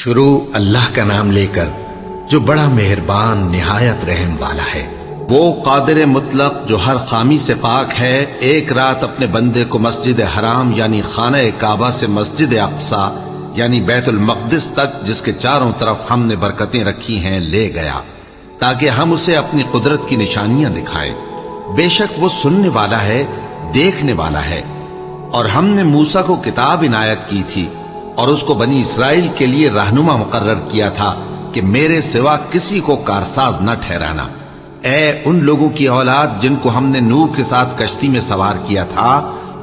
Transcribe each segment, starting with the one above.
شروع اللہ کا نام لے کر جو بڑا مہربان نہایت رحم والا ہے۔ وہ قادر مطلق جو ہر خامی سے پاک ہے، ایک رات اپنے بندے کو مسجد حرام یعنی خانہ کعبہ سے مسجد اقصی یعنی بیت المقدس تک، جس کے چاروں طرف ہم نے برکتیں رکھی ہیں، لے گیا تاکہ ہم اسے اپنی قدرت کی نشانیاں دکھائیں۔ بے شک وہ سننے والا ہے، دیکھنے والا ہے۔ اور ہم نے موسیٰ کو کتاب عنایت کی تھی اور اس کو بنی اسرائیل کے لیے رہنما مقرر کیا تھا کہ میرے سوا کسی کو کارساز نہ ٹھہرانا۔ اے ان لوگوں کی اولاد جن کو ہم نے نوح کے ساتھ کشتی میں سوار کیا تھا،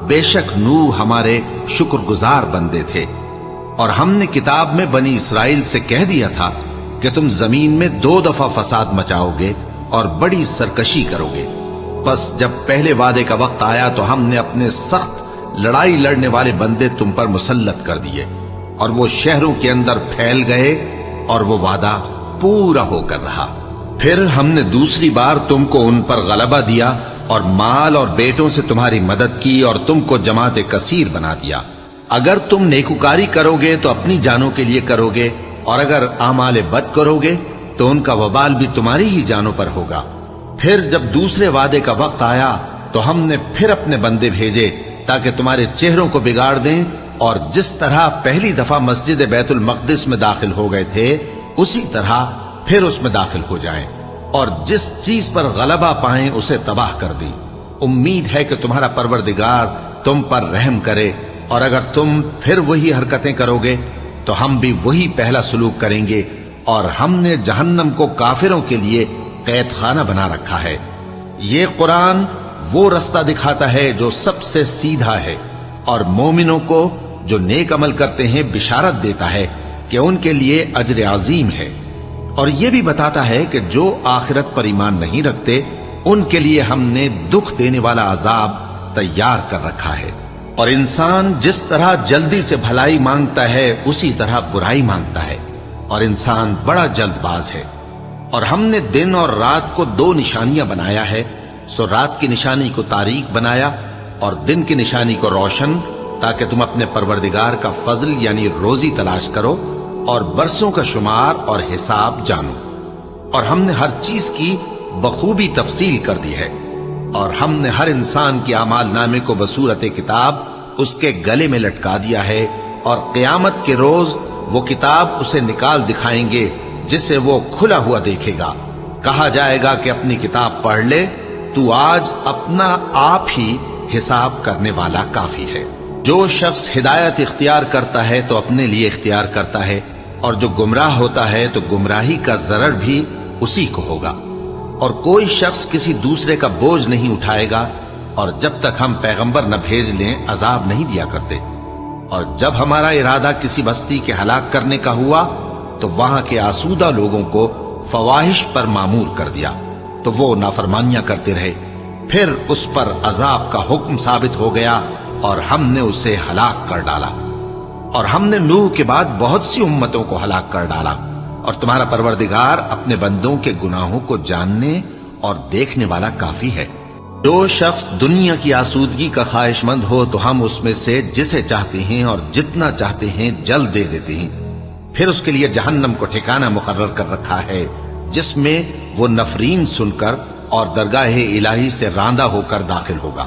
بے شک نوح ہمارے شکر گزار بندے تھے۔ اور ہم نے کتاب میں بنی اسرائیل سے کہہ دیا تھا کہ تم زمین میں 2 دفعہ فساد مچاؤ گے اور بڑی سرکشی کرو گے۔ بس جب پہلے وعدے کا وقت آیا تو ہم نے اپنے سخت لڑائی لڑنے والے بندے تم پر مسلط کر دیے، اور وہ شہروں کے اندر پھیل گئے، اور وہ وعدہ پورا ہو کر رہا۔ پھر ہم نے دوسری بار تم کو ان پر غلبہ دیا اور مال اور بیٹوں سے تمہاری مدد کی اور تم کو جماعت کثیر بنا دیا۔ اگر تم نیکوکاری کرو گے تو اپنی جانوں کے لیے کرو گے، اور اگر اعمال بد کرو گے تو ان کا وبال بھی تمہاری ہی جانوں پر ہوگا۔ پھر جب دوسرے وعدے کا وقت آیا تو ہم نے پھر اپنے بندے بھیجے تاکہ تمہارے چہروں کو بگاڑ دیں، اور جس طرح پہلی دفعہ مسجد بیت المقدس میں داخل ہو گئے تھے اسی طرح پھر اس میں داخل ہو جائیں، اور جس چیز پر غلبہ پائیں اسے تباہ کر دیں۔ امید ہے کہ تمہارا پروردگار تم پر رحم کرے، اور اگر تم پھر وہی حرکتیں کرو گے تو ہم بھی وہی پہلا سلوک کریں گے، اور ہم نے جہنم کو کافروں کے لیے قید خانہ بنا رکھا ہے۔ یہ قرآن وہ رستہ دکھاتا ہے جو سب سے سیدھا ہے، اور مومنوں کو جو نیک عمل کرتے ہیں بشارت دیتا ہے کہ ان کے لیے اجر عظیم ہے، اور یہ بھی بتاتا ہے کہ جو آخرت پر ایمان نہیں رکھتے ان کے لیے ہم نے دکھ دینے والا عذاب تیار کر رکھا ہے۔ اور انسان جس طرح جلدی سے بھلائی مانگتا ہے اسی طرح برائی مانگتا ہے، اور انسان بڑا جلد باز ہے۔ اور ہم نے دن اور رات کو 2 نشانیاں بنایا ہے، سو رات کی نشانی کو تاریک بنایا اور دن کی نشانی کو روشن، تاکہ تم اپنے پروردگار کا فضل یعنی روزی تلاش کرو اور برسوں کا شمار اور حساب جانو۔ اور ہم نے ہر چیز کی بخوبی تفصیل کر دی ہے، اور ہم نے ہر انسان کے اعمال نامے کو بصورت کتاب اس کے گلے میں لٹکا دیا ہے، اور قیامت کے روز وہ کتاب اسے نکال دکھائیں گے جسے وہ کھلا ہوا دیکھے گا۔ کہا جائے گا کہ اپنی کتاب پڑھ لے، تو آج اپنا آپ ہی حساب کرنے والا کافی ہے۔ جو شخص ہدایت اختیار کرتا ہے تو اپنے لیے اختیار کرتا ہے، اور جو گمراہ ہوتا ہے تو گمراہی کا ضرر بھی اسی کو ہوگا۔ اور کوئی شخص کسی دوسرے کا بوجھ نہیں اٹھائے گا، اور جب تک ہم پیغمبر نہ بھیج لیں عذاب نہیں دیا کرتے۔ اور جب ہمارا ارادہ کسی بستی کے ہلاک کرنے کا ہوا تو وہاں کے آسودہ لوگوں کو فواحش پر مامور کر دیا، تو وہ نافرمانیاں کرتے رہے۔ پھر اس پر عذاب کا حکم ثابت ہو گیا اور ہم نے اسے ہلاک کر ڈالا۔ اور ہم نے نوح کے بعد بہت سی امتوں کو ہلاک کر ڈالا، اور تمہارا پروردگار اپنے بندوں کے گناہوں کو جاننے اور دیکھنے والا کافی ہے۔ جو شخص دنیا کی آسودگی کا خواہش مند ہو تو ہم اس میں سے جسے چاہتے ہیں اور جتنا چاہتے ہیں جلد دے دیتے ہیں۔ پھر اس کے لیے جہنم کو ٹھکانہ مقرر کر رکھا ہے، جس میں وہ نفرین سن کر اور درگاہ الہی سے راندہ ہو کر داخل ہوگا۔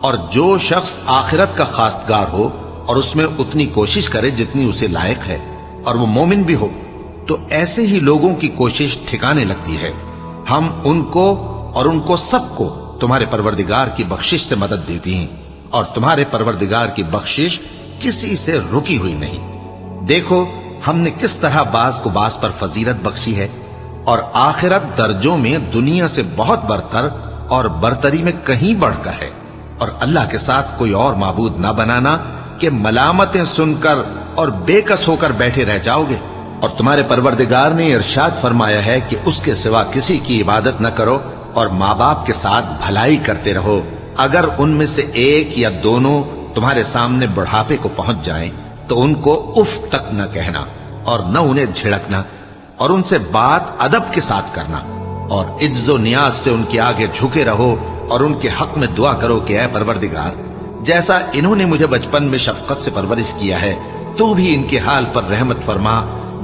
اور جو شخص آخرت کا خواستگار ہو اور اس میں اتنی کوشش کرے جتنی اسے لائق ہے، اور وہ مومن بھی ہو، تو ایسے ہی لوگوں کی کوشش ٹھکانے لگتی ہے۔ ہم ان کو اور ان کو سب کو تمہارے پروردگار کی بخشش سے مدد دیتی ہیں، اور تمہارے پروردگار کی بخشش کسی سے رکی ہوئی نہیں۔ دیکھو ہم نے کس طرح بعض کو بعض پر فضیلت بخشی ہے، اور آخرت درجوں میں دنیا سے بہت برتر اور برتری میں کہیں بڑھ کر ہے۔ اور اللہ کے ساتھ کوئی اور معبود نہ بنانا کہ ملامتیں سن کر اور بے کس ہو کر بیٹھے رہ جاؤ گے۔ اور تمہارے پروردگار نے ارشاد فرمایا ہے کہ اس کے سوا کسی کی عبادت نہ کرو، اور ماں باپ کے ساتھ بھلائی کرتے رہو۔ اگر ان میں سے ایک یا دونوں تمہارے سامنے بڑھاپے کو پہنچ جائیں تو ان کو اف تک نہ کہنا، اور نہ انہیں جھڑکنا، اور ان سے بات ادب کے ساتھ کرنا، اور عجز و نیاز سے ان کے آگے جھکے رہو، اور ان کے حق میں دعا کرو کہ اے پروردگار، جیسا انہوں نے مجھے بچپن میں شفقت سے پرورش کیا ہے، تو بھی ان کے حال پر رحمت فرما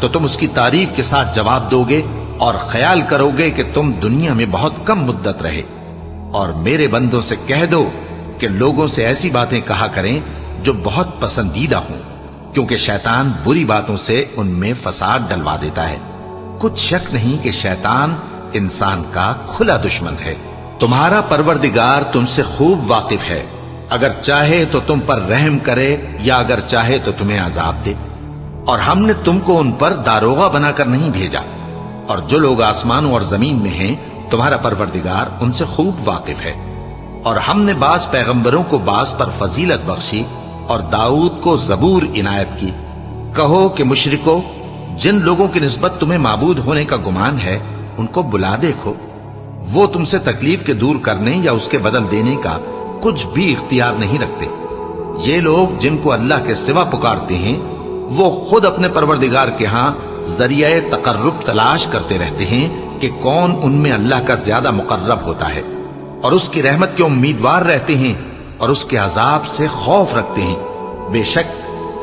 تو تم اس کی تعریف کے ساتھ جواب دو گے اور خیال کرو گے کہ تم دنیا میں بہت کم مدت رہے۔ اور میرے بندوں سے کہہ دو کہ لوگوں سے ایسی باتیں کہا کریں جو بہت پسندیدہ ہوں، کیونکہ شیطان بری باتوں سے ان میں فساد ڈلوا دیتا ہے۔ کچھ شک نہیں کہ شیطان انسان کا کھلا دشمن ہے۔ تمہارا پروردگار تم سے خوب واقف ہے، اگر چاہے تو تم پر رحم کرے یا اگر چاہے تو تمہیں عذاب دے۔ اور ہم نے تم کو ان پر داروغہ بنا کر نہیں بھیجا، اور جو لوگ آسمانوں اور زمین میں ہیں تمہارا پروردگار ان سے خوب واقف ہے۔ اور ہم نے بعض پیغمبروں کو بعض پر فضیلت بخشی اور داؤد کو زبور عنایت کی۔ کہو کہ مشرکو، جن لوگوں کی نسبت تمہیں معبود ہونے کا گمان ہے ان کو بلا دیکھو، وہ تم سے تکلیف کے دور کرنے یا اس کے بدل دینے کا کچھ بھی اختیار نہیں رکھتے۔ یہ لوگ جن کو اللہ کے سوا پکارتے ہیں وہ خود اپنے پروردگار کے ہاں ذریعہ تقرب تلاش کرتے رہتے ہیں کہ کون ان میں اللہ کا زیادہ مقرب ہوتا ہے، اور اس کی رحمت کے امیدوار رہتے ہیں اور اس کے عذاب سے خوف رکھتے ہیں۔ بے شک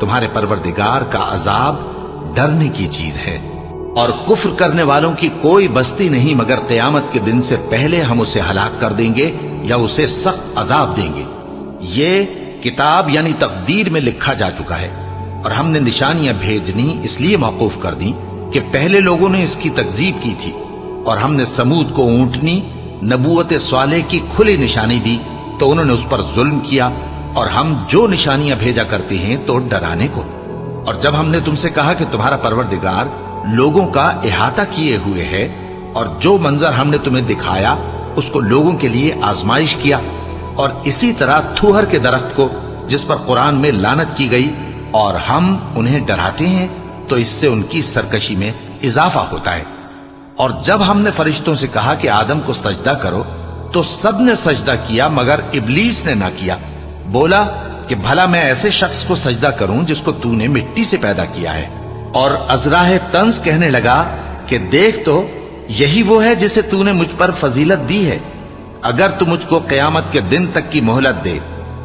تمہارے پروردگار کا عذاب ڈرنے کی چیز ہے۔ اور کفر کرنے والوں کی کوئی بستی نہیں مگر قیامت کے دن سے پہلے ہم اسے ہلاک کر دیں گے یا اسے سخت عذاب دیں گے۔ یہ کتاب یعنی تقدیر میں لکھا جا چکا ہے، اور ہم نے نشانیاں بھیجنی اس لیے موقوف کر دیں کہ پہلے لوگوں نے اس کی تکذیب کی تھی، اور ہم نے سمود کو اونٹنی نبوت صالح کی کھلی نشانی دی تو انہوں نے اس پر ظلم کیا، اور ہم جو نشانیاں بھیجا کرتے ہیں تو ڈرانے کو۔ اور جب ہم نے تم سے کہا کہ تمہارا پروردگار لوگوں کا احاطہ کیے ہوئے ہے، اور جو منظر ہم نے تمہیں دکھایا اس کو لوگوں کے لیے آزمائش کیا، اور اسی طرح تھوہر کے درخت کو جس پر قرآن میں لعنت کی گئی، اور ہم انہیں ڈراتے ہیں تو اس سے ان کی سرکشی میں اضافہ ہوتا ہے۔ اور جب ہم نے فرشتوں سے کہا کہ آدم کو سجدہ کرو تو سب نے سجدہ کیا مگر ابلیس نے نہ کیا، بولا کہ بھلا میں ایسے شخص کو سجدہ کروں جس کو تو نے مٹی سے پیدا کیا ہے۔ اور ازراہ طنز کہنے لگا کہ دیکھ تو یہی وہ ہے جسے تو نے مجھ پر فضیلت دی ہے، اگر تو مجھ کو قیامت کے دن تک کی مہلت دے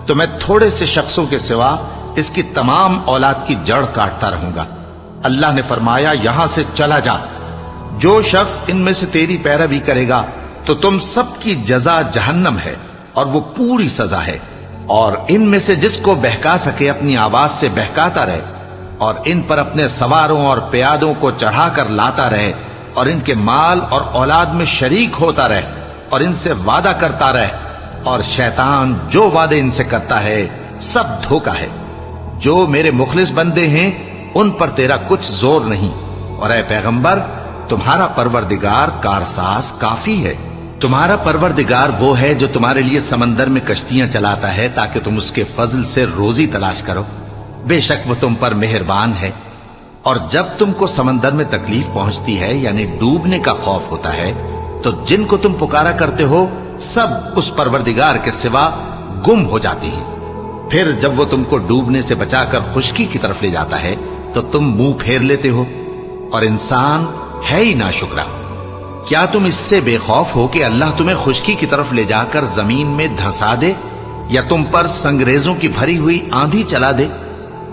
تو میں تھوڑے سے شخصوں کے سوا اس کی تمام اولاد کی جڑ کاٹتا رہوں گا۔ اللہ نے فرمایا یہاں سے چلا جا، جو شخص ان میں سے تیری پیروی کرے گا تو تم سب کی جزا جہنم ہے اور وہ پوری سزا ہے، اور ان میں سے جس کو بہکا سکے اپنی آواز سے بہکاتا رہے، اور ان پر اپنے سواروں اور پیادوں کو چڑھا کر لاتا رہے، اور ان کے مال اور اولاد میں شریک ہوتا رہے، اور ان سے وعدہ کرتا رہے، اور شیطان جو وعدے ان سے کرتا ہے سب دھوکہ ہے۔ جو میرے مخلص بندے ہیں ان پر تیرا کچھ زور نہیں، اور اے پیغمبر تمہارا پروردگار کارساز کافی ہے۔ تمہارا پروردگار وہ ہے جو تمہارے لیے سمندر میں کشتیاں چلاتا ہے تاکہ تم اس کے فضل سے روزی تلاش کرو، بے شک وہ تم پر مہربان ہے۔ اور جب تم کو سمندر میں تکلیف پہنچتی ہے یعنی ڈوبنے کا خوف ہوتا ہے تو جن کو تم پکارا کرتے ہو سب اس پروردگار کے سوا گم ہو جاتے ہیں۔ پھر جب وہ تم کو ڈوبنے سے بچا کر خشکی کی طرف لے جاتا ہے تو تم منہ پھیر لیتے ہو، اور انسان ہے ہی ناشکرا۔ کیا تم اس سے بے خوف ہو کہ اللہ تمہیں خشکی کی طرف لے جا کر زمین میں دھنسا دے یا تم پر سنگریزوں کی بھری ہوئی آندھی چلا دے،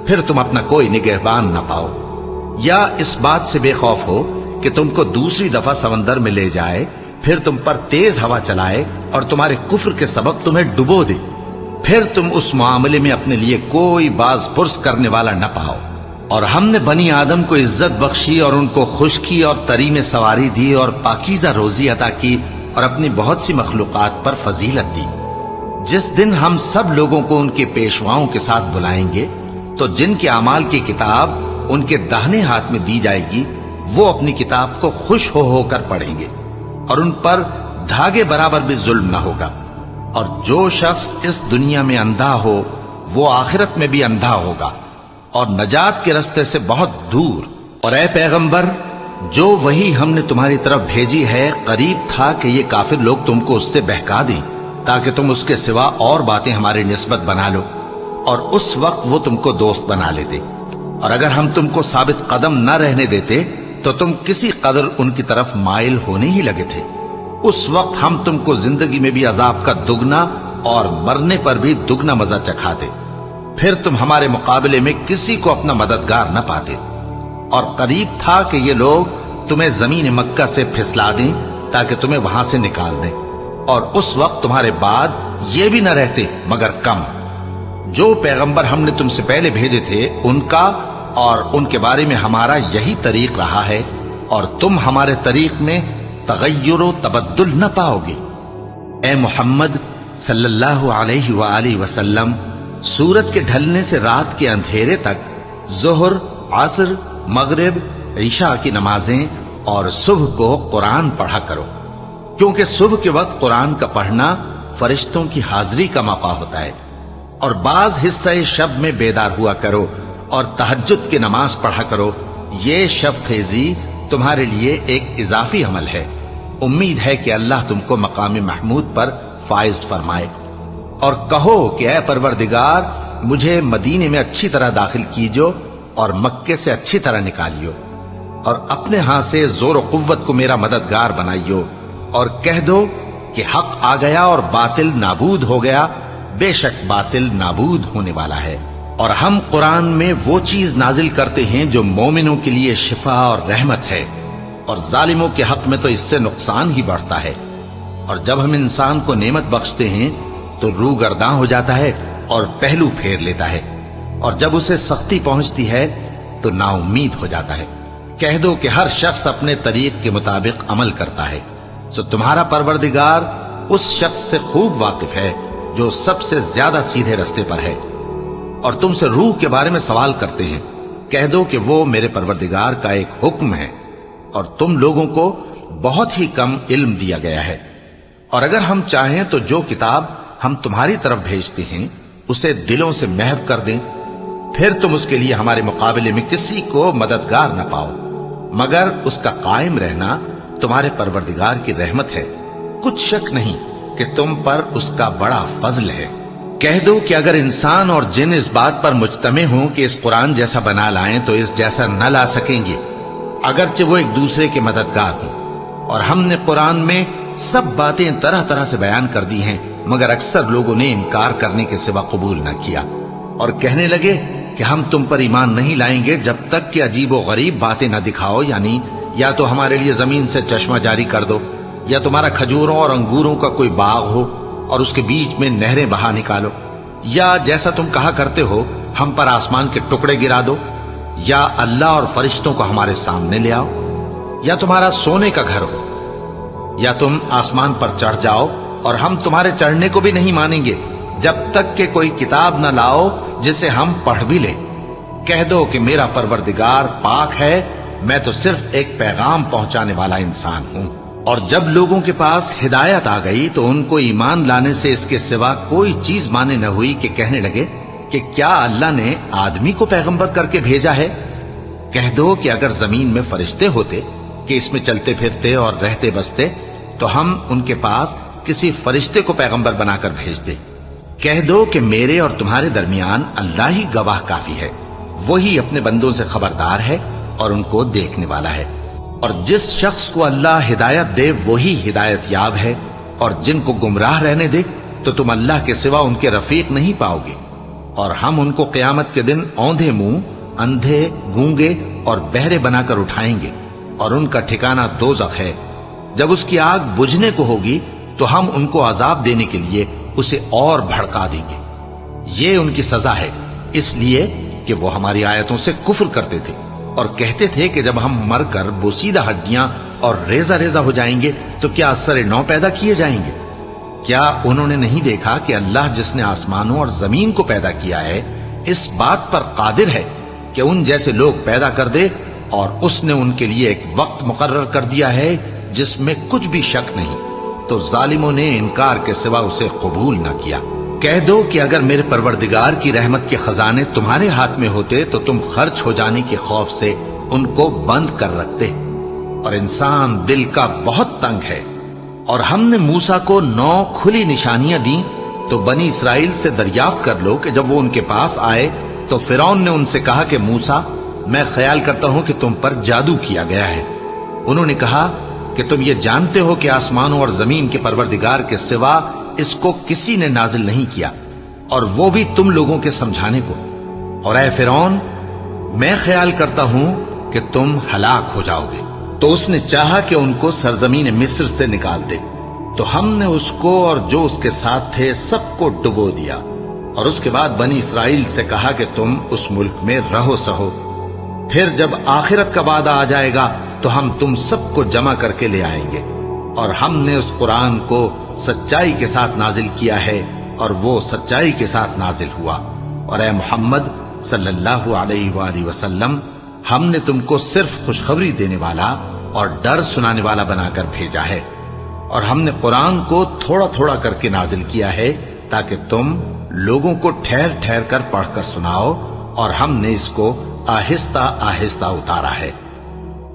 پھر تم اپنا کوئی نگہبان نہ پاؤ؟ یا اس بات سے بے خوف ہو کہ تم کو دوسری دفعہ سمندر میں لے جائے، پھر تم پر تیز ہوا چلائے اور تمہارے کفر کے سبب تمہیں ڈبو دے، پھر تم اس معاملے میں اپنے لیے کوئی باز پرس کرنے والا نہ پاؤ؟ اور ہم نے بنی آدم کو عزت بخشی اور ان کو خشکی اور تری میں سواری دی اور پاکیزہ روزی عطا کی اور اپنی بہت سی مخلوقات پر فضیلت دی۔ جس دن ہم سب لوگوں کو ان کے پیشواؤں کے ساتھ بلائیں گے تو جن کے اعمال کی کتاب ان کے داہنے ہاتھ میں دی جائے گی وہ اپنی کتاب کو خوش ہو کر پڑھیں گے، اور ان پر دھاگے برابر بھی ظلم نہ ہوگا۔ اور جو شخص اس دنیا میں اندھا ہو وہ آخرت میں بھی اندھا ہوگا اور نجات کے رستے سے بہت دور۔ اور اے پیغمبر جو وحی ہم نے تمہاری طرف بھیجی ہے قریب تھا کہ یہ کافر لوگ تم کو اس سے بہکا دیں تاکہ تم اس کے سوا اور باتیں ہماری نسبت بنا لو، اور اس وقت وہ تم کو دوست بنا لیتے۔ اور اگر ہم تم کو ثابت قدم نہ رہنے دیتے تو تم کسی قدر ان کی طرف مائل ہونے ہی لگے تھے۔ اس وقت ہم تم کو زندگی میں بھی عذاب کا دگنا اور مرنے پر بھی دگنا مزہ چکھاتے، پھر تم ہمارے مقابلے میں کسی کو اپنا مددگار نہ پاتے۔ اور قریب تھا کہ یہ لوگ تمہیں زمین مکہ سے پھسلا دیں تاکہ تمہیں وہاں سے نکال دیں، اور اس وقت تمہارے بعد یہ بھی نہ رہتے مگر کم۔ جو پیغمبر ہم نے تم سے پہلے بھیجے تھے ان کا اور ان کے بارے میں ہمارا یہی طریق رہا ہے، اور تم ہمارے طریق میں تغیر و تبدل نہ پاؤ گے۔ اے محمد صلی اللہ علیہ وآلہ وسلم، سورج کے ڈھلنے سے رات کے اندھیرے تک ظہر، عصر، مغرب، عشاء کی نمازیں اور صبح کو قرآن پڑھا کرو، کیونکہ صبح کے وقت قرآن کا پڑھنا فرشتوں کی حاضری کا موقع ہوتا ہے، اور بعض حصہ شب میں بیدار ہوا کرو اور تہجد کی نماز پڑھا کرو۔ یہ شب خیزی تمہارے لیے ایک اضافی عمل ہے، امید ہے کہ اللہ تم کو مقام محمود پر فائز فرمائے۔ اور کہو کہ اے پروردگار، مجھے مدینے میں اچھی طرح داخل کیجو اور مکے سے اچھی طرح نکالیو، اور اپنے ہاں سے زور و قوت کو میرا مددگار بنائیو، اور کہہ دو کہ حق آ گیا اور باطل نابود ہو گیا، بے شک باطل نابود ہونے والا ہے۔ اور ہم قرآن میں وہ چیز نازل کرتے ہیں جو مومنوں کے لیے شفا اور رحمت ہے، اور ظالموں کے حق میں تو اس سے نقصان ہی بڑھتا ہے۔ اور جب ہم انسان کو نعمت بخشتے ہیں تو روح گرداں ہو جاتا ہے اور پہلو پھیر لیتا ہے، اور جب اسے سختی پہنچتی ہے تو نا امید ہو جاتا ہے۔ کہہ دو کہ ہر شخص اپنے طریق کے مطابق عمل کرتا ہے، سو تمہارا پروردگار اس شخص سے خوب واقف ہے جو سب سے زیادہ سیدھے رستے پر ہے۔ اور تم سے روح کے بارے میں سوال کرتے ہیں، کہہ دو کہ وہ میرے پروردگار کا ایک حکم ہے، اور تم لوگوں کو بہت ہی کم علم دیا گیا ہے۔ اور اگر ہم چاہیں تو جو کتاب ہم تمہاری طرف بھیجتے ہیں اسے دلوں سے محو کر دیں، پھر تم اس کے لیے ہمارے مقابلے میں کسی کو مددگار نہ پاؤ، مگر اس کا قائم رہنا تمہارے پروردگار کی رحمت ہے، کچھ شک نہیں کہ تم پر اس کا بڑا فضل ہے۔ کہہ دو کہ اگر انسان اور جن اس بات پر مجتمع ہوں کہ اس قرآن جیسا بنا لائیں تو اس جیسا نہ لا سکیں گے، اگرچہ وہ ایک دوسرے کے مددگار ہوں۔ اور ہم نے قرآن میں سب باتیں طرح طرح سے بیان کر دی ہیں، مگر اکثر لوگوں نے انکار کرنے کے سوا قبول نہ کیا، اور کہنے لگے کہ ہم تم پر ایمان نہیں لائیں گے جب تک کہ عجیب و غریب باتیں نہ دکھاؤ، یعنی یا تو ہمارے لیے زمین سے چشمہ جاری کر دو، یا تمہارا کھجوروں اور انگوروں کا کوئی باغ ہو اور اس کے بیچ میں نہریں بہا نکالو، یا جیسا تم کہا کرتے ہو ہم پر آسمان کے ٹکڑے گرا دو، یا اللہ اور فرشتوں کو ہمارے سامنے لے آؤ، یا تمہارا سونے کا گھر ہو، یا تم آسمان پر چڑھ جاؤ اور ہم تمہارے چڑھنے کو بھی نہیں مانیں گے جب تک کہ کوئی کتاب نہ لاؤ جسے ہم پڑھ بھی لیں۔ کہہ دو کہ میرا پروردگار پاک ہے، میں تو صرف ایک پیغام پہنچانے والا انسان ہوں۔ اور جب لوگوں کے پاس ہدایت آ گئی تو ان کو ایمان لانے سے اس کے سوا کوئی چیز مانے نہ ہوئی کہ کہنے لگے کہ کیا اللہ نے آدمی کو پیغمبر کر کے بھیجا ہے؟ کہہ دو کہ اگر زمین میں فرشتے ہوتے کہ اس میں چلتے پھرتے اور رہتے بستے تو ہم ان کے پاس کسی فرشتے کو پیغمبر بنا کر بھیج دے۔ کہہ دو کہ میرے اور تمہارے درمیان اللہ ہی گواہ کافی ہے، وہی اپنے بندوں سے خبردار ہے اور ان کو دیکھنے والا ہے۔ اور جس شخص کو اللہ ہدایت دے وہی ہدایت یاب ہے، اور جن کو گمراہ رہنے دے تو تم اللہ کے سوا ان کے رفیق نہیں پاؤ گے۔ اور ہم ان کو قیامت کے دن اوندھے منہ، اندھے، گونگے اور بہرے بنا کر اٹھائیں گے، اور ان کا ٹھکانہ دوزخ ہے۔ جب اس کی آگ بجھنے کو ہوگی تو ہم ان کو عذاب دینے کے لیے اسے اور بھڑکا دیں گے۔ یہ ان کی سزا ہے، اس لیے کہ وہ ہماری آیتوں سے کفر کرتے تھے اور کہتے تھے کہ جب ہم مر کر بوسیدہ ہڈیاں اور ریزہ ریزہ ہو جائیں گے تو کیا اثر نو پیدا کیے جائیں گے؟ کیا انہوں نے نہیں دیکھا کہ اللہ جس نے آسمانوں اور زمین کو پیدا کیا ہے اس بات پر قادر ہے کہ ان جیسے لوگ پیدا کر دے، اور اس نے ان کے لیے ایک وقت مقرر کر دیا ہے جس میں کچھ بھی شک نہیں، تو ظالموں نے انکار کے سوا اسے قبول نہ کیا۔ کہہ دو کہ اگر میرے پروردگار کی رحمت کے خزانے تمہارے ہاتھ میں ہوتے تو تم خرچ ہو جانے کے خوف سے ان کو بند کر رکھتے، اور انسان دل کا بہت تنگ ہے۔ اور ہم نے موسیٰ کو 9 کھلی نشانیاں دیں تو بنی اسرائیل سے دریافت کر لو کہ جب وہ ان کے پاس آئے تو فرعون نے ان سے کہا کہ موسیٰ، میں خیال کرتا ہوں کہ تم پر جادو کیا گیا ہے۔ انہوں نے کہا کہ تم یہ جانتے ہو کہ آسمانوں اور زمین کے پروردگار کے سوا اس کو کسی نے نازل نہیں کیا، اور وہ بھی تم لوگوں کے سمجھانے کو۔ اور اے فرعون، میں خیال کرتا ہوں کہ تم ہلاک ہو جاؤ گے۔ تو اس نے چاہا کہ ان کو سرزمین مصر سے نکال دے، تو ہم نے اس کو اور جو اس کے ساتھ تھے سب کو ڈبو دیا، اور اس کے بعد بنی اسرائیل سے کہا کہ تم اس ملک میں رہو سہو، پھر جب آخرت کا وعدہ آ جائے گا تو ہم تم سب کو جمع کر کے لے آئیں گے۔ اور ہم نے اس قرآن کو سچائی کے ساتھ نازل کیا ہے، اور وہ سچائی کے ساتھ نازل ہوا۔ اور اے محمد صلی اللہ علیہ وآلہ وسلم، ہم نے تم کو صرف خوشخبری دینے والا اور ڈر سنانے والا بنا کر بھیجا ہے، اور ہم نے قرآن کو تھوڑا تھوڑا کر کے نازل کیا ہے تاکہ تم لوگوں کو ٹھہر ٹھہر کر پڑھ کر سناؤ، اور ہم نے اس کو آہستہ آہستہ اتارا ہے۔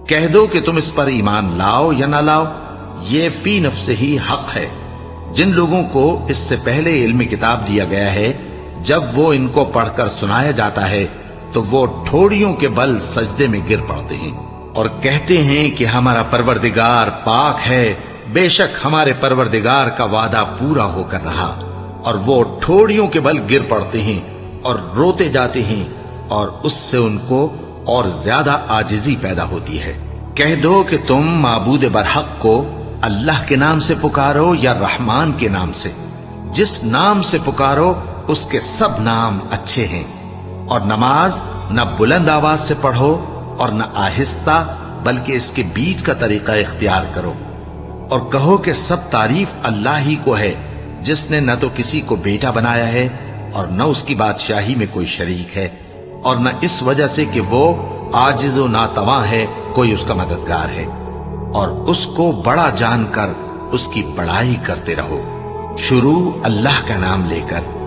کہہ دو کہ تم اس پر ایمان لاؤ یا نہ لاؤ، یہ فی نفس ہی حق ہے۔ جن لوگوں کو اس سے پہلے علم کتاب دیا گیا ہے، جب وہ ان کو پڑھ کر سنایا جاتا ہے تو وہ ٹھوڑیوں کے بل سجدے میں گر پڑتے ہیں اور کہتے ہیں کہ ہمارا پروردگار پاک ہے، بے شک ہمارے پروردگار کا وعدہ پورا ہو کر رہا۔ اور وہ ٹھوڑیوں کے بل گر پڑتے ہیں اور روتے جاتے ہیں، اور اس سے ان کو اور زیادہ عاجزی پیدا ہوتی ہے۔ کہہ دو کہ تم معبود برحق کو اللہ کے نام سے پکارو یا رحمان کے نام سے، جس نام سے پکارو اس کے سب نام اچھے ہیں، اور نماز نہ بلند آواز سے پڑھو اور نہ آہستہ، بلکہ اس کے بیچ کا طریقہ اختیار کرو، اور کہو کہ سب تعریف اللہ ہی کو ہے، جس نے نہ تو کسی کو بیٹا بنایا ہے اور نہ اس کی بادشاہی میں کوئی شریک ہے، اور نہ اس وجہ سے کہ وہ عاجز و ناتواں ہے کوئی اس کا مددگار ہے، اور اس کو بڑا جان کر اس کی بڑائی کرتے رہو۔ شروع اللہ کا نام لے کر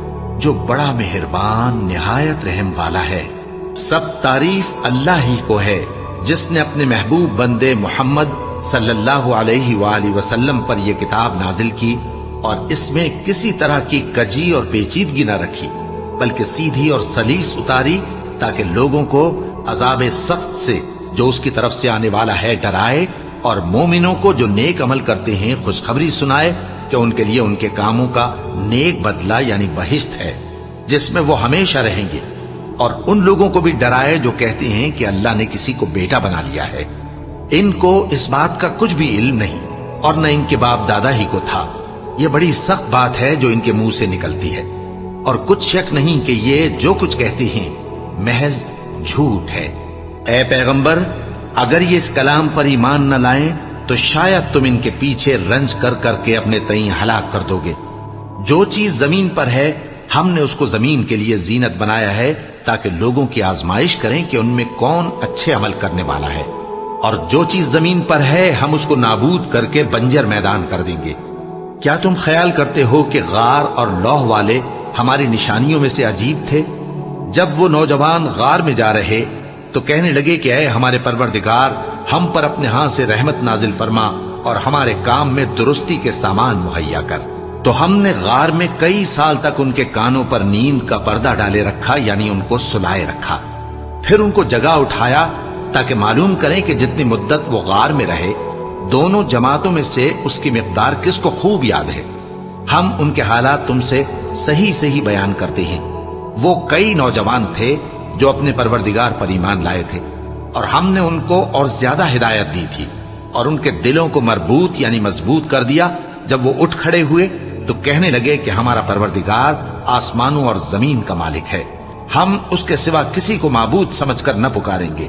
جو بڑا مہربان نہایت رحم والا ہے۔ سب تعریف اللہ ہی کو ہے جس نے اپنے محبوب بندے محمد صلی اللہ علیہ وآلہ وسلم پر یہ کتاب نازل کی، اور اس میں کسی طرح کی کجی اور پیچیدگی نہ رکھی، بلکہ سیدھی اور سلیس اتاری تاکہ لوگوں کو عذاب سخت سے جو اس کی طرف سے آنے والا ہے ڈرائے، اور مومنوں کو جو نیک عمل کرتے ہیں خوشخبری سنائے کہ ان کے لیے ان کے کاموں کا نیک بدلہ یعنی بہشت ہے جس میں وہ ہمیشہ رہیں گے، اور ان لوگوں کو بھی ڈرائے جو کہتے ہیں کہ اللہ نے کسی کو بیٹا بنا لیا ہے۔ ان کو اس بات کا کچھ بھی علم نہیں، اور نہ ان کے باپ دادا ہی کو تھا۔ یہ بڑی سخت بات ہے جو ان کے منہ سے نکلتی ہے، اور کچھ شک نہیں کہ یہ جو کچھ کہتے ہیں محض جھوٹ ہے۔ اے پیغمبر، اگر یہ اس کلام پر ایمان نہ لائیں تو شاید تم ان کے پیچھے رنج کر کر کے اپنے تئیں ہلاک کر دو گے۔ جو چیز زمین پر ہے ہم نے اس کو زمین کے لیے زینت بنایا ہے تاکہ لوگوں کی آزمائش کریں کہ ان میں کون اچھے عمل کرنے والا ہے، اور جو چیز زمین پر ہے ہم اس کو نابود کر کے بنجر میدان کر دیں گے۔ کیا تم خیال کرتے ہو کہ غار اور لوح والے ہماری نشانیوں میں سے عجیب تھے؟ جب وہ نوجوان غار میں جا رہے تو کہنے لگے کہ اے ہمارے پروردگار، ہم پر اپنے ہاں سے رحمت نازل فرما اور ہمارے کام میں درستی کے سامان مہیا کر۔ تو ہم نے غار میں کئی سال تک ان کے کانوں پر نیند کا پردہ ڈالے رکھا، یعنی ان کو سلائے رکھا، پھر ان کو جگہ اٹھایا تاکہ معلوم کریں کہ جتنی مدت وہ غار میں رہے دونوں جماعتوں میں سے اس کی مقدار کس کو خوب یاد ہے۔ ہم ان کے حالات تم سے صحیح صحیح بیان کرتے ہیں۔ وہ کئی نوجوان تھے جو اپنے پروردگار پر ایمان لائے تھے، اور ہم نے ان کو اور زیادہ ہدایت دی تھی، اور ان کے دلوں کو مربوط یعنی مضبوط کر دیا۔ جب وہ اٹھ کھڑے ہوئے تو کہنے لگے کہ ہمارا پروردگار آسمانوں اور زمین کا مالک ہے، ہم اس کے سوا کسی کو معبود سمجھ کر نہ پکاریں گے۔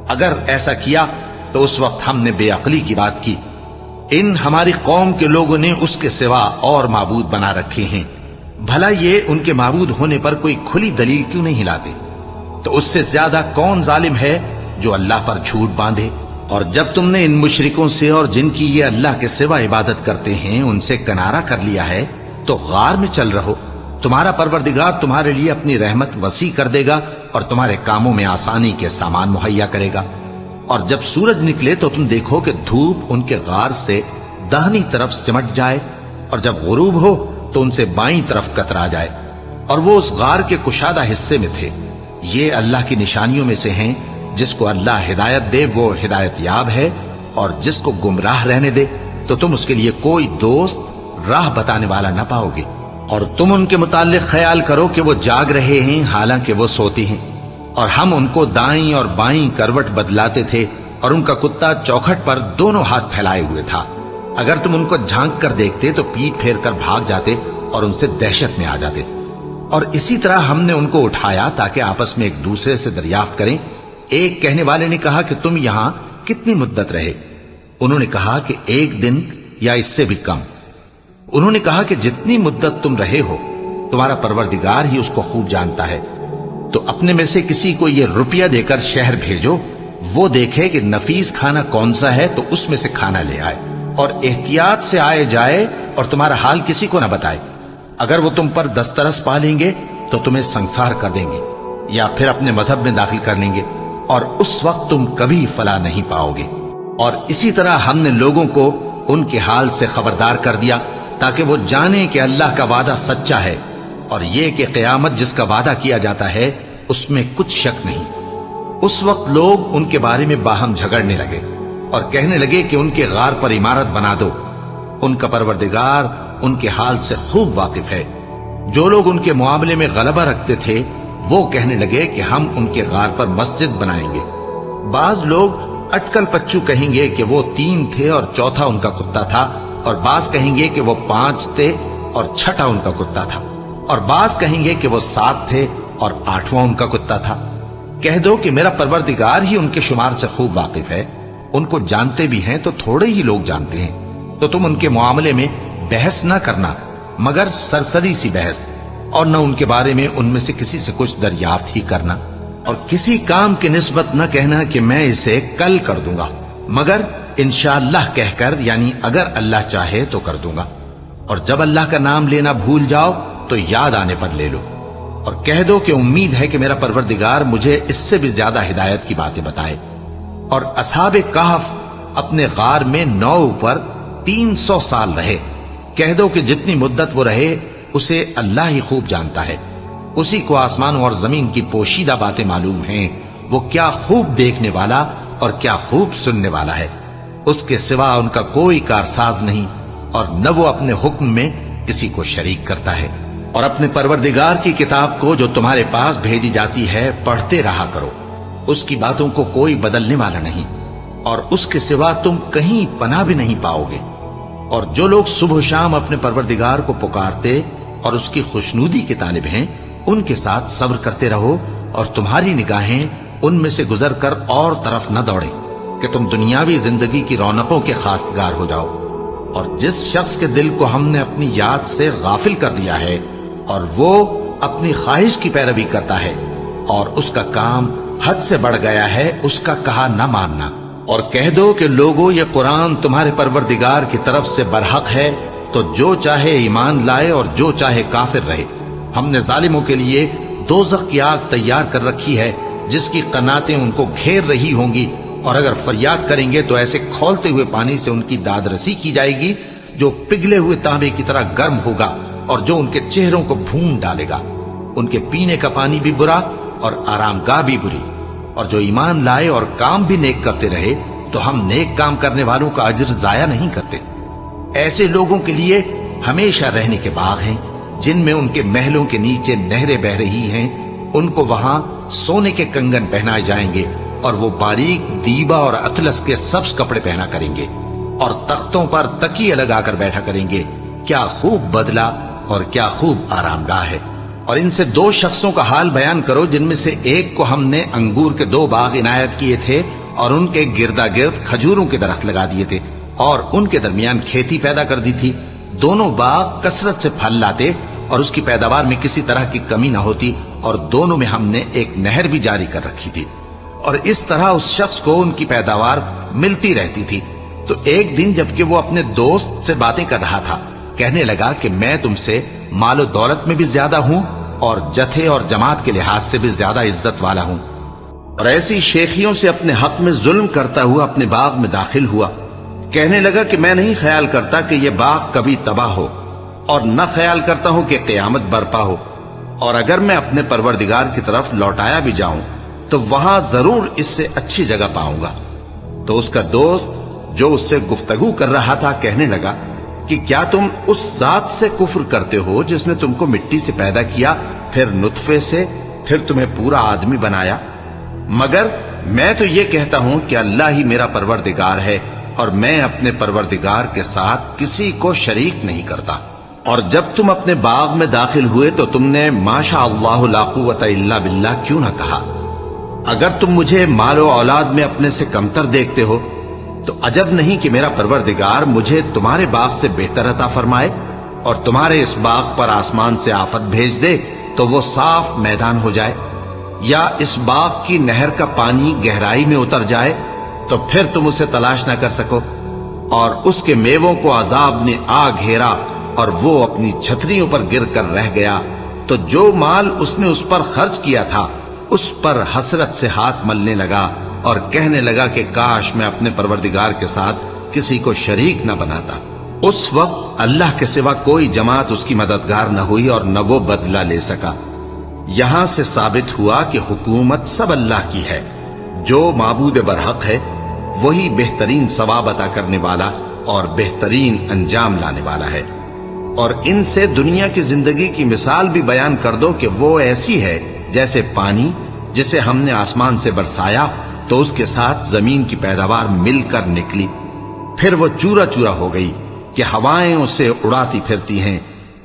اگر ایسا کیا تو اس وقت ہم نے بے عقلی کی بات کی۔ ان ہماری قوم کے لوگوں نے اس کے سوا اور معبود بنا رکھے ہیں، بھلا یہ ان کے معبود ہونے پر کوئی کھلی دلیل کیوں نہیں لاتے؟ تو اس سے زیادہ کون ظالم ہے جو اللہ پر جھوٹ باندھے؟ اور جب تم نے ان مشرکوں سے اور جن کی یہ اللہ کے سوا عبادت کرتے ہیں ان سے کنارہ کر لیا ہے تو غار میں چل رہو، تمہارا پروردگار تمہارے لیے اپنی رحمت وسیع کر دے گا اور تمہارے کاموں میں آسانی کے سامان مہیا کرے گا۔ اور جب سورج نکلے تو تم دیکھو کہ دھوپ ان کے غار سے داہنی طرف سمٹ جائے، اور جب غروب ہو تو ان سے بائیں طرف کترا جائے، اور وہ اس غار کے کشادہ حصے میں تھے۔ یہ اللہ کی نشانیوں میں سے ہیں، جس کو اللہ ہدایت دے وہ ہدایت یاب ہے، اور جس کو گمراہ رہنے دے تو تم اس کے لیے کوئی دوست راہ بتانے والا نہ پاؤ گے۔ اور تم ان کے متعلق خیال کرو کہ وہ جاگ رہے ہیں حالانکہ وہ سوتے ہیں، اور ہم ان کو دائیں اور بائیں کروٹ بدلاتے تھے اور ان کا کتا چوکھٹ پر دونوں ہاتھ پھیلائے ہوئے تھا۔ اگر تم ان کو جھانک کر دیکھتے تو پیٹ پھیر کر بھاگ جاتے اور ان سے دہشت میں آ جاتے۔ اور اسی طرح ہم نے ان کو اٹھایا تاکہ آپس میں ایک دوسرے سے دریافت کریں۔ ایک کہنے والے نے کہا کہ تم یہاں کتنی مدت رہے؟ انہوں نے کہا کہ 1 دن یا اس سے بھی کم۔ انہوں نے کہا کہ جتنی مدت تم رہے ہو تمہارا پروردگار ہی اس کو خوب جانتا ہے، تو اپنے میں سے کسی کو یہ روپیہ دے کر شہر بھیجو، وہ دیکھے کہ نفیس کھانا کون سا ہے تو اس میں سے کھانا لے آئے، اور احتیاط سے آئے جائے اور تمہارا حال کسی کو نہ بتائے۔ اگر وہ تم پر دسترس پا لیں گے تو تمہیں سنسار کر دیں گے یا پھر اپنے مذہب میں داخل کر لیں گے، اور اس وقت تم کبھی فلاح نہیں پاؤ گے۔ اور اسی طرح ہم نے لوگوں کو ان کے حال سے خبردار کر دیا تاکہ وہ جانیں کہ اللہ کا وعدہ سچا ہے، اور یہ کہ قیامت جس کا وعدہ کیا جاتا ہے اس میں کچھ شک نہیں۔ اس وقت لوگ ان کے بارے میں باہم جھگڑنے لگے اور کہنے لگے کہ ان کے غار پر عمارت بنا دو۔ ان کا پروردگار ان کے حال سے خوب واقف ہے۔ جو لوگ ان کے معاملے میں غلبہ رکھتے تھے وہ کہنے لگے کہ ہم ان کے غار پر مسجد بنائیں گے۔ بعض لوگ اٹکل پچو کہیں گے کہ وہ 3 تھے اور چوتھا ان کا کتا تھا، اور بعض کہیں گے کہ وہ 5 تھے اور چھٹا ان کا کتا تھا، اور بعض کہیں گے کہ وہ 7 تھے اور 8واں ان کا کتا تھا۔ کہہ دو کہ میرا پروردگار ہی ان کے شمار سے خوب واقف ہے، ان کو جانتے بھی ہیں تو تھوڑے ہی لوگ جانتے ہیں۔ تو تم ان کے معاملے میں بحث نہ کرنا مگر سرسری سی بحث، اور نہ ان کے بارے میں ان میں سے کسی سے کچھ دریافت ہی کرنا، اور کسی کام کی نسبت نہ کہنا کہ میں اسے کل کر دوں گا، مگر انشاءاللہ کہہ کر، یعنی اگر اللہ چاہے تو کر دوں گا۔ اور جب اللہ کا نام لینا بھول جاؤ تو یاد آنے پر لے لو، اور کہہ دو کہ امید ہے کہ میرا پروردگار مجھے اس سے بھی زیادہ ہدایت کی باتیں بتائے۔ اور اصحاب کہف اپنے غار میں 9 پر 300 سال رہے۔ کہہ دو کہ جتنی مدت وہ رہے اسے اللہ ہی خوب جانتا ہے، اسی کو آسمانوں اور زمین کی پوشیدہ باتیں معلوم ہیں، وہ کیا خوب دیکھنے والا اور کیا خوب سننے والا ہے۔ اس کے سوا ان کا کوئی کارساز نہیں، اور نہ وہ اپنے حکم میں کسی کو شریک کرتا ہے۔ اور اپنے پروردگار کی کتاب کو جو تمہارے پاس بھیجی جاتی ہے پڑھتے رہا کرو، اس کی باتوں کو کوئی بدلنے والا نہیں، اور اس کے سوا تم کہیں پناہ بھی نہیں پاؤ گے۔ اور جو لوگ صبح و شام اپنے پروردگار کو پکارتے اور اس کی خوشنودی کے طالب ہیں، ان کے ساتھ صبر کرتے رہو، اور تمہاری نگاہیں ان میں سے گزر کر اور طرف نہ دوڑیں کہ تم دنیاوی زندگی کی رونقوں کے خواستگار ہو جاؤ۔ اور جس شخص کے دل کو ہم نے اپنی یاد سے غافل کر دیا ہے اور وہ اپنی خواہش کی پیروی کرتا ہے اور اس کا کام حد سے بڑھ گیا ہے، اس کا کہا نہ ماننا۔ اور کہہ دو کہ لوگو یہ قرآن تمہارے پروردگار کی طرف سے برحق ہے، تو جو چاہے ایمان لائے اور جو چاہے کافر رہے۔ ہم نے ظالموں کے لیے دوزخ کی آگ تیار کر رکھی ہے جس کی قناتیں ان کو گھیر رہی ہوں گی، اور اگر فریاد کریں گے تو ایسے کھولتے ہوئے پانی سے ان کی داد رسی کی جائے گی جو پگھلے ہوئے تانبے کی طرح گرم ہوگا اور جو ان کے چہروں کو بھون ڈالے گا۔ ان کے پینے کا پانی بھی برا اور آرام گاہ بھی بری۔ اور جو ایمان لائے اور کام بھی نیک کرتے رہے تو ہم نیک کام کرنے والوں کا اجر ضائع نہیں کرتے۔ ایسے لوگوں کے لیے ہمیشہ رہنے کے باغ ہیں جن میں ان کے محلوں کے نیچے نہریں بہ رہی ہیں، ان کو وہاں سونے کے کنگن پہنائے جائیں گے، اور وہ باریک دیبا اور اطلس کے سبز کپڑے پہنا کریں گے، اور تختوں پر تکیے لگا کر بیٹھا کریں گے۔ کیا خوب بدلہ اور کیا خوب آرام گاہ ہے۔ اور ان سے 2 شخصوں کا حال بیان کرو جن میں سے ایک کو ہم نے انگور کے 2 باغ عنایت کیے تھے اور ان کے گردا گرد کھجوروں کے درخت لگا دیے تھے اور ان کے درمیان کھیتی پیدا کر دی تھی۔ دونوں باغ کثرت سے پھل لاتے اور اس کی پیداوار میں کسی طرح کی کمی نہ ہوتی، اور دونوں میں ہم نے ایک نہر بھی جاری کر رکھی تھی، اور اس طرح اس شخص کو ان کی پیداوار ملتی رہتی تھی۔ تو ایک دن جبکہ وہ اپنے دوست سے باتیں کر رہا تھا، کہنے لگا کہ میں تم سے مال و دولت میں بھی زیادہ ہوں اور جتھے اور جماعت کے لحاظ سے بھی زیادہ عزت والا ہوں، اور ایسی شیخیوں سے اپنے حق میں ظلم کرتا ہوا اپنے باغ میں داخل ہوا۔ کہنے لگا کہ میں نہیں خیال کرتا کہ یہ باغ کبھی تباہ ہو، اور نہ خیال کرتا ہوں کہ قیامت برپا ہو، اور اگر میں اپنے پروردگار کی طرف لوٹایا بھی جاؤں تو وہاں ضرور اس سے اچھی جگہ پاؤں گا۔ تو اس کا دوست جو اس سے گفتگو کر رہا تھا کہنے لگا کہ کیا تم اس ذات سے کفر کرتے ہو جس نے تم کو مٹی سے پیدا کیا، پھر نطفے سے، پھر تمہیں پورا آدمی بنایا؟ مگر میں تو یہ کہتا ہوں کہ اللہ ہی میرا پروردگار ہے، اور میں اپنے پروردگار کے ساتھ کسی کو شریک نہیں کرتا۔ اور جب تم اپنے باغ میں داخل ہوئے تو تم نے ماشاء اللہ لا قوت الا باللہ کیوں نہ کہا؟ اگر تم مجھے مال و اولاد میں اپنے سے کمتر دیکھتے ہو تو عجب نہیں کہ میرا پروردگار مجھے تمہارے باغ سے بہتر عطا فرمائے، اور تمہارے اس باغ پر آسمان سے آفت بھیج دے تو وہ صاف میدان ہو جائے، یا اس باغ کی نہر کا پانی گہرائی میں اتر جائے تو پھر تم اسے تلاش نہ کر سکو، اور اس کے میووں کو عذاب نے آ گھیرا اور وہ اپنی چھتریوں پر گر کر رہ گیا، تو جو مال اس نے اس پر خرچ کیا تھا اس پر حسرت سے ہاتھ ملنے لگا اور کہنے لگا کہ کاش میں اپنے پروردگار کے ساتھ کسی کو شریک نہ بناتا۔ اس وقت اللہ کے سوا کوئی جماعت اس کی مددگار نہ ہوئی اور نہ وہ بدلہ لے سکا۔ یہاں سے ثابت ہوا کہ حکومت سب اللہ کی ہے، جو معبود برحق ہے وہی بہترین ثواب عطا کرنے والا اور بہترین انجام لانے والا ہے۔ اور ان سے دنیا کی زندگی کی مثال بھی بیان کر دو کہ وہ ایسی ہے جیسے پانی جسے ہم نے آسمان سے برسایا تو اس کے ساتھ زمین کی پیداوار مل کر نکلی، پھر وہ چورا چورا ہو گئی کہ ہوائیں اسے اڑاتی پھرتی ہیں،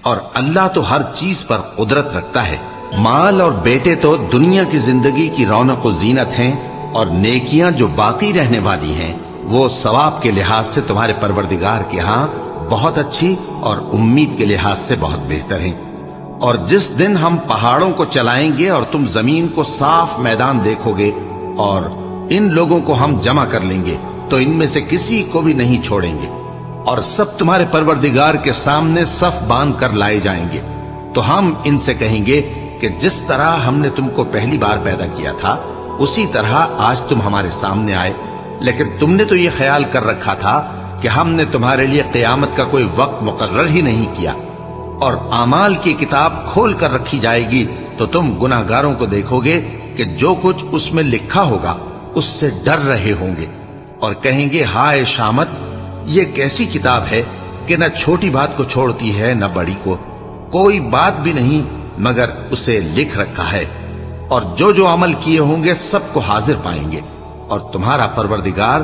اور اللہ تو ہر چیز پر قدرت رکھتا ہے۔ مال اور بیٹے تو دنیا کی زندگی کی رونق و زینت ہیں، اور نیکیاں جو باقی رہنے والی ہیں وہ ثواب کے لحاظ سے تمہارے پروردگار کے ہاں بہت اچھی اور امید کے لحاظ سے بہت بہتر ہیں۔ اور جس دن ہم پہاڑوں کو چلائیں گے اور تم زمین کو صاف میدان دیکھو گے، اور ان لوگوں کو ہم جمع کر لیں گے تو ان میں سے کسی کو بھی نہیں چھوڑیں گے، اور سب تمہارے پروردگار کے سامنے صف باندھ کر لائے جائیں گے، تو ہم ان سے کہیں گے کہ جس طرح ہم نے تم کو پہلی بار پیدا کیا تھا اسی طرح آج تم ہمارے سامنے آئے، لیکن تم نے تو یہ خیال کر رکھا تھا کہ ہم نے تمہارے لیے قیامت کا کوئی وقت مقرر ہی نہیں کیا، اور اعمال کی کتاب کھول کر رکھی جائے گی تو تم گناہگاروں کو دیکھو گے کہ جو کچھ اس میں لکھا ہوگا اس سے ڈر رہے ہوں گے، اور کہیں گے ہائے شامت، یہ کیسی کتاب ہے کہ نہ چھوٹی بات کو چھوڑتی ہے نہ بڑی کو، کوئی بات بھی نہیں مگر اسے لکھ رکھا ہے، اور جو جو عمل کیے ہوں گے سب کو حاضر پائیں گے، اور تمہارا پروردگار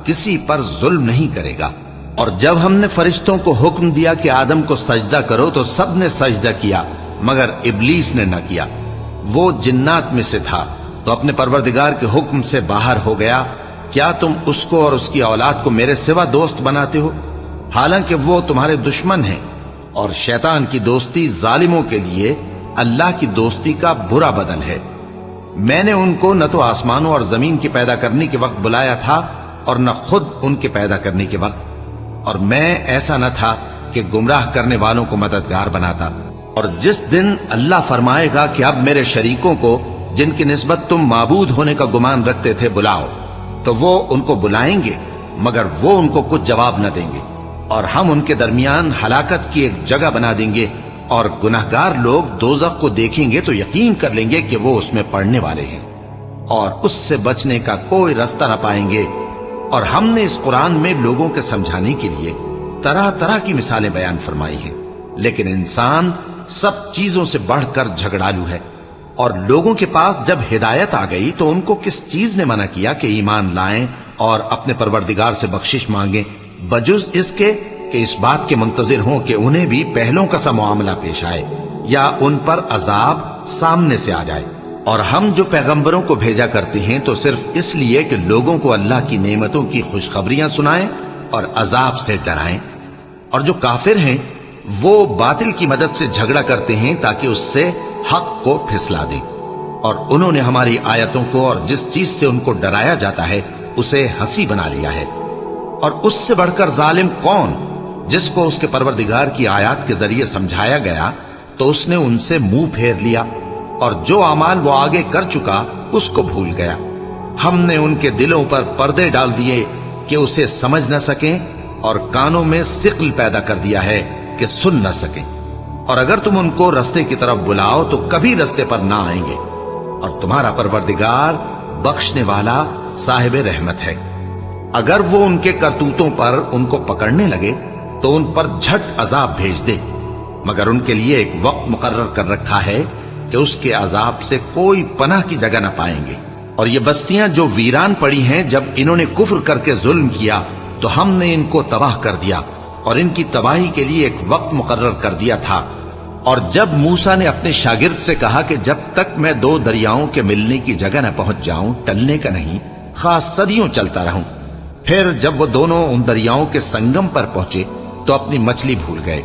کسی پر ظلم نہیں کرے گا۔ اور جب ہم نے فرشتوں کو حکم دیا کہ آدم کو سجدہ کرو تو سب نے سجدہ کیا مگر ابلیس نے نہ کیا، وہ جنات میں سے تھا تو اپنے پروردگار کے حکم سے باہر ہو گیا۔ کیا تم اس کو اور اس کی اولاد کو میرے سوا دوست بناتے ہو، حالانکہ وہ تمہارے دشمن ہیں، اور شیطان کی دوستی ظالموں کے لیے اللہ کی دوستی کا برا بدل ہے۔ میں نے ان کو نہ تو آسمانوں اور زمین کے پیدا کرنے کے وقت بلایا تھا اور نہ خود ان کے پیدا کرنے کے وقت، اور میں ایسا نہ تھا کہ گمراہ کرنے والوں کو مددگار بناتا۔ اور جس دن اللہ فرمائے گا کہ اب میرے شریکوں کو جن کی نسبت تم معبود ہونے کا گمان رکھتے تھے بلاؤ، تو وہ ان کو بلائیں گے مگر وہ ان کو کچھ جواب نہ دیں گے، اور ہم ان کے درمیان ہلاکت کی ایک جگہ بنا دیں گے، اور گناہگار لوگ دوزخ کو دیکھیں گے تو یقین کر لیں گے کہ وہ اس میں پڑنے والے ہیں، اور اس سے بچنے کا کوئی راستہ نہ پائیں گے۔ اور ہم نے اس قرآن میں لوگوں کے سمجھانے کے لیے طرح طرح کی مثالیں بیان فرمائی ہیں، لیکن انسان سب چیزوں سے بڑھ کر جھگڑالو ہے، اور لوگوں کے پاس جب ہدایت آ گئی تو ان کو کس چیز نے منع کیا کہ ایمان لائیں اور اپنے پروردگار سے بخشش مانگیں، بجز اس کے کہ اس بات کے منتظر ہوں کہ انہیں بھی پہلوں کا سا معاملہ پیش آئے یا ان پر عذاب سامنے سے آ جائے۔ اور ہم جو پیغمبروں کو بھیجا کرتے ہیں تو صرف اس لیے کہ لوگوں کو اللہ کی نعمتوں کی خوشخبریاں سنائیں اور عذاب سے ڈرائیں، اور جو کافر ہیں وہ باطل کی مدد سے جھگڑا کرتے ہیں تاکہ اس سے حق کو پھسلا دیں، اور انہوں نے ہماری آیتوں کو اور جس چیز سے ان کو ڈرایا جاتا ہے اسے ہنسی بنا لیا ہے۔ اور اس سے بڑھ کر ظالم کون، جس کو اس کے پروردگار کی آیات کے ذریعے سمجھایا گیا تو اس نے ان سے منہ پھیر لیا، اور جو اعمال وہ آگے کر چکا اس کو بھول گیا۔ ہم نے ان کے دلوں پر پردے ڈال دیے کہ اسے سمجھ نہ سکیں، اور کانوں میں ثقل پیدا کر دیا ہے کہ سن نہ سکیں، اور اگر تم ان کو رستے کی طرف بلاؤ تو کبھی رستے پر نہ آئیں گے، اور تمہارا پروردگار بخشنے والا صاحب رحمت ہے۔ اگر وہ ان کے کرتوتوں پر ان کو پکڑنے لگے تو ان پر جھٹ عذاب بھیج دے، مگر ان کے لیے ایک وقت مقرر کر رکھا ہے کہ اس کے عذاب سے کوئی پناہ کی جگہ نہ پائیں گے۔ اور یہ بستیاں جو ویران پڑی ہیں، جب انہوں نے کفر کر کے ظلم کیا تو ہم نے ان کو تباہ کر دیا اور ان کی تباہی کے لیے ایک وقت مقرر کر دیا تھا۔ اور جب موسیٰ نے اپنے شاگرد سے کہا کہ جب تک میں دو دریاؤں کے ملنے کی جگہ نہ پہنچ جاؤں ٹلنے کا نہیں، خاص صدیوں چلتا رہوں، پھر جب وہ دونوں ان دریاؤں کے سنگم پر پہنچے تو اپنی مچھلی بھول گئے۔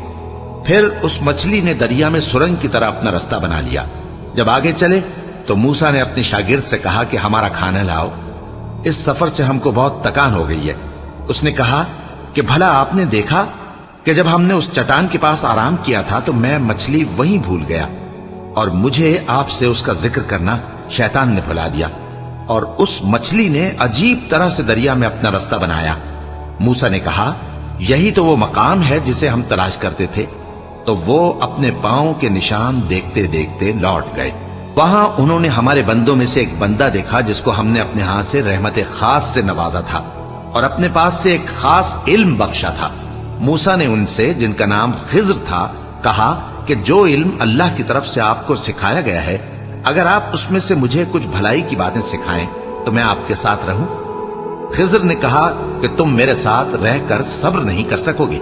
پھر اس مچھلی نے دریا میں سرنگ کی طرح اپنا رستہ بنا لیا۔ جب آگے چلے تو موسیٰ نے اپنے شاگرد سے کہا کہ ہمارا کھانا لاؤ، اس سفر سے ہم کو بہت تکان ہو گئی ہے۔ اس نے کہا کہ بھلا آپ نے دیکھا کہ جب ہم نے اس چٹان کے پاس آرام کیا تھا تو میں مچھلی وہیں بھول گیا، اور مجھے آپ سے اس کا ذکر کرنا شیطان نے بھلا دیا، اور اس مچھلی نے عجیب طرح سے دریا میں اپنا رستہ بنایا۔ موسیٰ نے کہا یہی تو وہ مقام ہے جسے ہم تلاش کرتے تھے۔ تو وہ اپنے پاؤں کے نشان دیکھتے دیکھتے لوٹ گئے۔ وہاں انہوں نے ہمارے بندوں میں سے ایک بندہ دیکھا جس کو ہم نے اپنے ہاں سے رحمت خاص سے نوازا تھا اور اپنے پاس سے ایک خاص علم بخشا تھا۔ موسیٰ نے ان سے، جن کا نام خضر تھا، کہا کہ جو علم اللہ کی طرف سے آپ کو سکھایا گیا ہے، اگر آپ اس میں سے مجھے کچھ بھلائی کی باتیں سکھائیں تو میں آپ کے ساتھ رہوں۔ خضر نے کہا کہ تم میرے ساتھ رہ کر صبر نہیں کر سکو گے،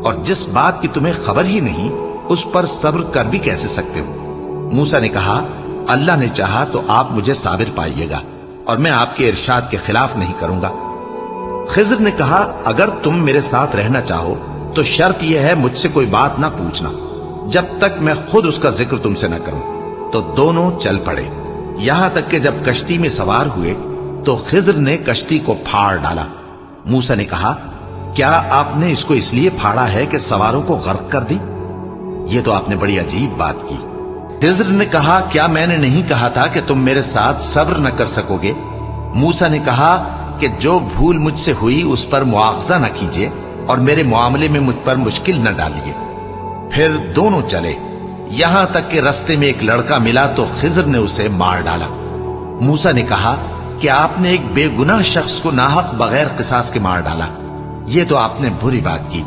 اور جس بات کی تمہیں خبر ہی نہیں اس پر صبر کر بھی کیسے سکتے ہو؟ موسیٰ نے کہا اللہ نے چاہا تو آپ مجھے صابر پائیے گا، اور میں آپ کے ارشاد کے خلاف نہیں کروں گا۔ خضر نے کہا اگر تم میرے ساتھ رہنا چاہو تو شرط یہ ہے مجھ سے کوئی بات نہ پوچھنا جب تک میں خود اس کا ذکر تم سے نہ کروں۔ تو دونوں چل پڑے، یہاں تک کہ جب کشتی میں سوار ہوئے تو خضر نے کشتی کو پھاڑ ڈالا۔ موسیٰ نے کہا کیا آپ نے اس کو اس لیے پھاڑا ہے کہ سواروں کو غرق کر دی؟ یہ تو آپ نے بڑی عجیب بات کی۔ خضر نے کہا کیا میں نے نہیں کہا تھا کہ تم میرے ساتھ صبر نہ کر سکو گے؟ موسیٰ نے کہا کہ جو بھول مجھ سے ہوئی اس پر مواخذہ نہ کیجیے اور میرے معاملے میں مجھ پر مشکل نہ ڈالیے۔ پھر دونوں چلے، یہاں تک کہ رستے میں ایک لڑکا ملا تو خضر نے اسے مار ڈالا۔ موسیٰ نے کہا کہ آپ نے ایک بے گناہ شخص کو ناحق بغیر قصاص کے مار ڈالا، یہ تو آپ نے بری بات کی۔